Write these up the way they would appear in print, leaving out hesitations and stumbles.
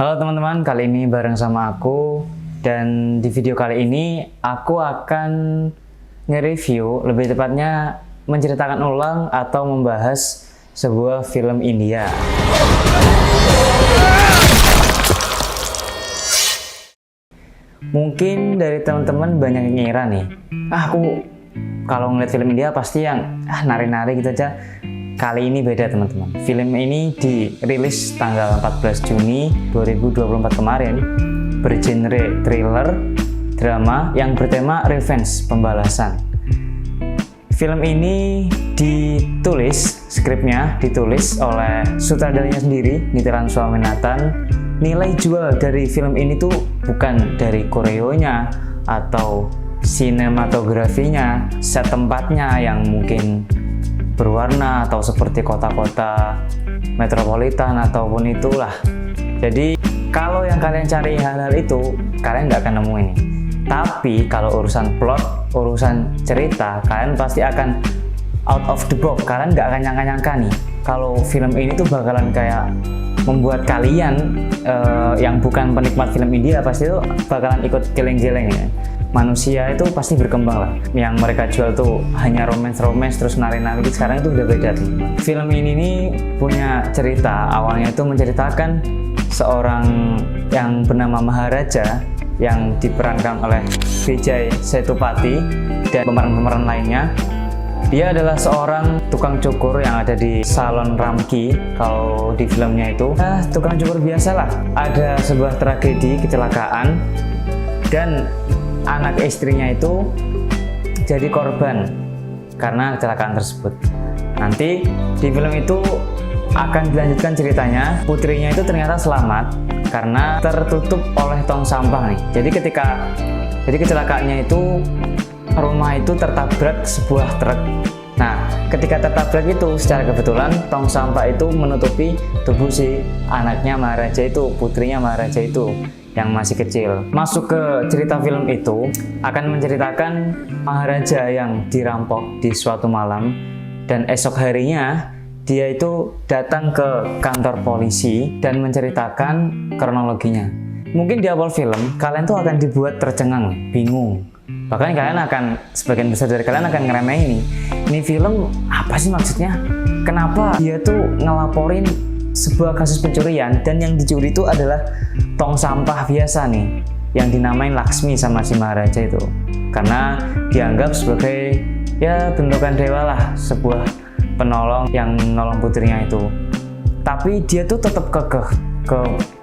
Halo teman-teman, kali ini bareng sama aku. Dan di video kali ini aku akan nge-review, lebih tepatnya menceritakan ulang atau membahas sebuah film India. Mungkin dari teman-teman banyak yang ngira nih, aku kalau ngeliat film India pasti yang nari-nari gitu aja. Kali ini beda teman-teman. Film ini dirilis tanggal 14 Juni 2024 kemarin, bergenre thriller, drama yang bertema revenge, pembalasan. Film ini skripnya ditulis oleh sutradaranya sendiri, Nitiran Swaminathan. Nilai jual dari film ini tuh bukan dari koreonya atau sinematografinya, set tempatnya yang mungkin berwarna atau seperti kota-kota metropolitan ataupun itulah. Jadi kalau yang kalian cari hal-hal itu, kalian nggak akan nemu ini. Tapi kalau urusan plot, urusan cerita, kalian pasti akan out of the box. Kalian nggak akan nyangka-nyangka nih kalau film ini tuh bakalan kayak membuat kalian yang bukan penikmat film India pasti tuh bakalan ikut geleng-geleng ya. Manusia itu pasti berkembang lah. Yang mereka jual tuh hanya romance terus nari-nari, sekarang itu udah beda tuh. Film ini nih punya cerita. Awalnya itu menceritakan seorang yang bernama Maharaja yang diperankan oleh Vijay Sethupathi dan pemeran-pemeran lainnya. Dia adalah seorang tukang cukur yang ada di salon Ramki. Kalau di filmnya itu tukang cukur biasalah. Ada sebuah tragedi kecelakaan dan anak istrinya itu jadi korban karena kecelakaan tersebut. Nanti di film itu akan dilanjutkan ceritanya, putrinya itu ternyata selamat karena tertutup oleh tong sampah nih. Jadi kecelakaannya itu rumah itu tertabrak sebuah truk. Nah, ketika tertabrak itu secara kebetulan tong sampah itu menutupi tubuh si anaknya Maharaja itu, putrinya Maharaja itu yang masih kecil. Masuk ke cerita film itu akan menceritakan Maharaja yang dirampok di suatu malam dan esok harinya dia itu datang ke kantor polisi dan menceritakan kronologinya. Mungkin di awal film kalian tuh akan dibuat tercengang, bingung. Bahkan sebagian besar dari kalian akan ngeremehin ini film apa sih maksudnya? Kenapa dia tuh ngelaporin sebuah kasus pencurian dan yang dicuri itu adalah tong sampah biasa nih yang dinamain Laksmi sama si Maharaja itu, karena dianggap sebagai ya bentukan dewa lah, sebuah penolong yang menolong putrinya itu. Tapi dia tuh tetap kekeh ke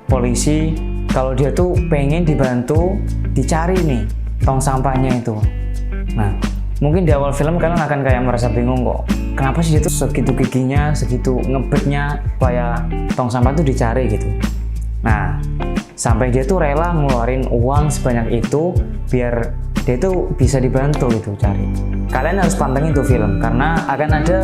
polisi kalau dia tuh pengen dibantu dicari nih tong sampahnya itu. Nah, mungkin di awal film kalian akan kayak merasa bingung kok, kenapa sih dia tuh segitu giginya, segitu ngebetnya supaya tong sampah tuh dicari gitu. Nah, sampai dia tuh rela ngeluarin uang sebanyak itu biar dia tuh bisa dibantu gitu cari. Kalian harus pantengin tuh film karena akan ada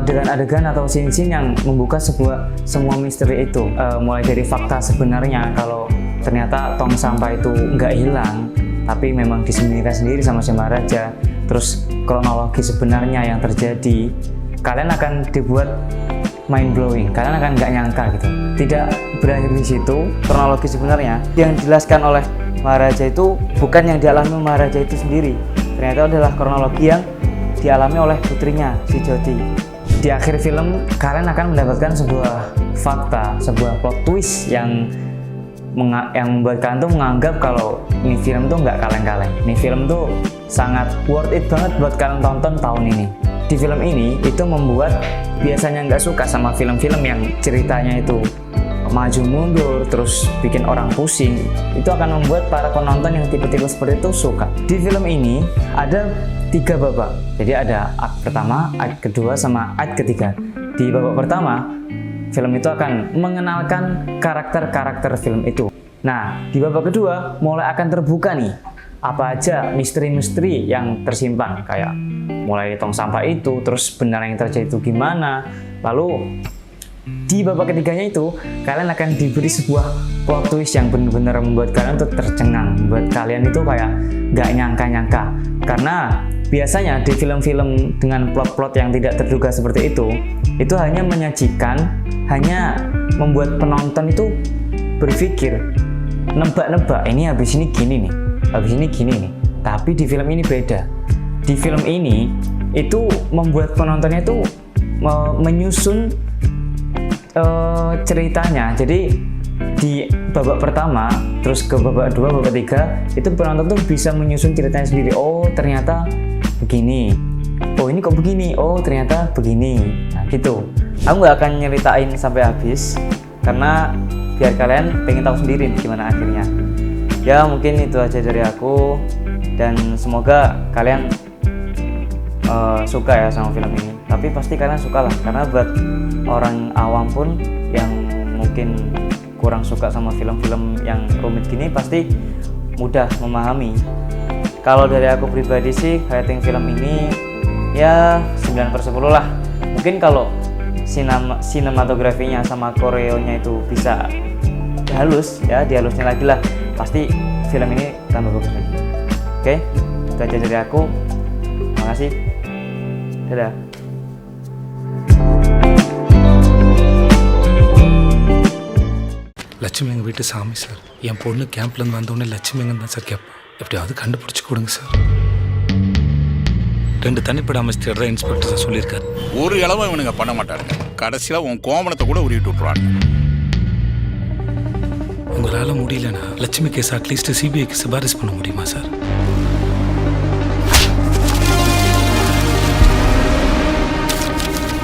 adegan-adegan atau scene-scene yang membuka semua misteri itu. Mulai dari fakta sebenarnya kalau ternyata tong sampah itu nggak hilang, tapi memang disembunyikan sendiri sama si Maharaja. Terus kronologi sebenarnya yang terjadi, kalian akan dibuat mind blowing. Kalian akan nggak nyangka gitu. Tidak berakhir di situ. Kronologi sebenarnya yang dijelaskan oleh Maharaja itu bukan yang dialami Maharaja itu sendiri. Ternyata adalah kronologi yang dialami oleh putrinya, si Jyoti. Di akhir film kalian akan mendapatkan sebuah fakta, sebuah plot twist yang membuat kalian tuh menganggap kalau ini film tuh nggak kaleng-kaleng. Ini film tuh sangat worth it banget buat kalian tonton tahun ini. Di film ini itu membuat biasanya nggak suka sama film-film yang ceritanya itu maju mundur terus bikin orang pusing, itu akan membuat para penonton yang tipe-tipe seperti itu suka. Di film ini ada 3 babak, jadi ada act pertama, act kedua, sama act ketiga. Di babak pertama, film itu akan mengenalkan karakter-karakter film itu. Nah, di babak kedua mulai akan terbuka nih apa aja misteri-misteri yang tersimpan, kayak mulai tong sampah itu, terus benar yang terjadi itu gimana. Lalu di babak ketiganya itu kalian akan diberi sebuah plot twist yang benar-benar membuat kalian tuh tercengang, membuat kalian itu kayak nggak nyangka-nyangka. Karena biasanya di film-film dengan plot-plot yang tidak terduga seperti itu hanya menyajikan hanya membuat penonton itu berpikir, nebak-nebak, ini habis ini gini nih, habis ini gini nih. Tapi di film ini beda. Di film ini itu membuat penontonnya itu menyusun ceritanya. Jadi di babak pertama, terus ke babak 2, babak 3, itu penonton tuh bisa menyusun ceritanya sendiri. Oh ternyata begini, oh ini kok begini, oh ternyata begini. Nah gitu. Aku nggak akan nyeritain sampai habis karena biar kalian pengen tahu sendiri gimana akhirnya. Ya mungkin itu aja dari aku, dan semoga kalian suka ya sama film ini. Tapi pasti kalian suka lah, karena buat orang awam pun yang mungkin kurang suka sama film-film yang rumit gini pasti mudah memahami. Kalau dari aku pribadi sih rating film ini ya 9/10 lah. Mungkin kalau sinematografinya sama koreonya itu bisa dihalusnya lagi lah, pasti film ini tambah bagus lagi. Oke, itu aja dari aku. Makasih. Dadah. Lakshmi எங்கள் வீட்டு சாமி சார். என் பொண்ணு கேம்ப்லேருந்து வந்தோடனே லட்சுமி எங்கன்னு தான் சார் கேட்பேன். எப்படியாவது கண்டுபிடிச்சி கொடுங்க சார். 2 தனிப்பட அமைச்சு தேடுற இன்ஸ்பெக்டர் சார் சொல்லியிருக்காரு. ஒரு இளவும் இவனுங்க பண்ண மாட்டாருங்க. கடைசியில் உன் கோமணத்தை கூட உருவிட்டு விட்டுருவாங்க. உங்களால் முடியலன்னா லட்சுமி கேஸ் அட்லீஸ்ட் சிபிஐக்கு சிபாரிசு பண்ண முடியுமா சார்?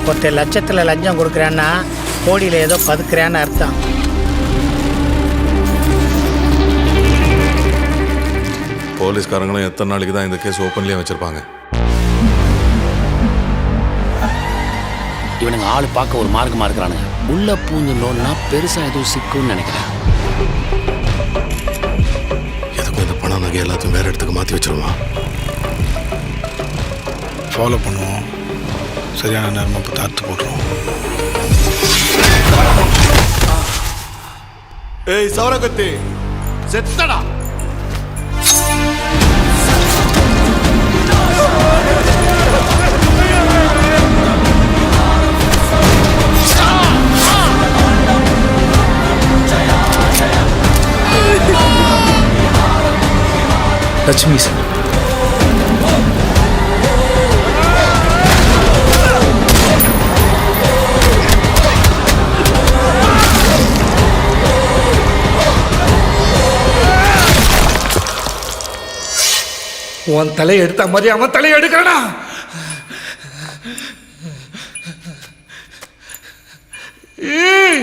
ஒருத்தர் லட்சத்தில் லஞ்சம் கொடுக்குறான்னா கோடியில் ஏதோ பதுக்குறான்னு அர்த்தம். போலீஸ்காரங்களும் எத்தனை நாளைக்கு தான் இந்த கேஸ் ஓப்பன்லேயே வச்சுருப்பாங்க? இவனுங்க ஆள் பார்க்க ஒரு மார்க்கமாக இருக்கிறானுங்க. உள்ள பூந்து லோன்னா பெருசாக எதுவும் சிக்குன்னு நினைக்கிறேன். எதுக்கும் இந்த பணம் நகை எல்லாத்தையும் வேறு இடத்துக்கு மாற்றி வச்சிருமா? ஃபாலோ பண்ணுவோம், சரியான நேரம் இப்போ தாத்து போட்டுருவோம். ஏய் சவரகத்தி, செத்தடா! லட்சுமி சார். உன் தலையை எடுத்த மாதிரி அவன் தலையை எடுக்கிறானா? ஏய்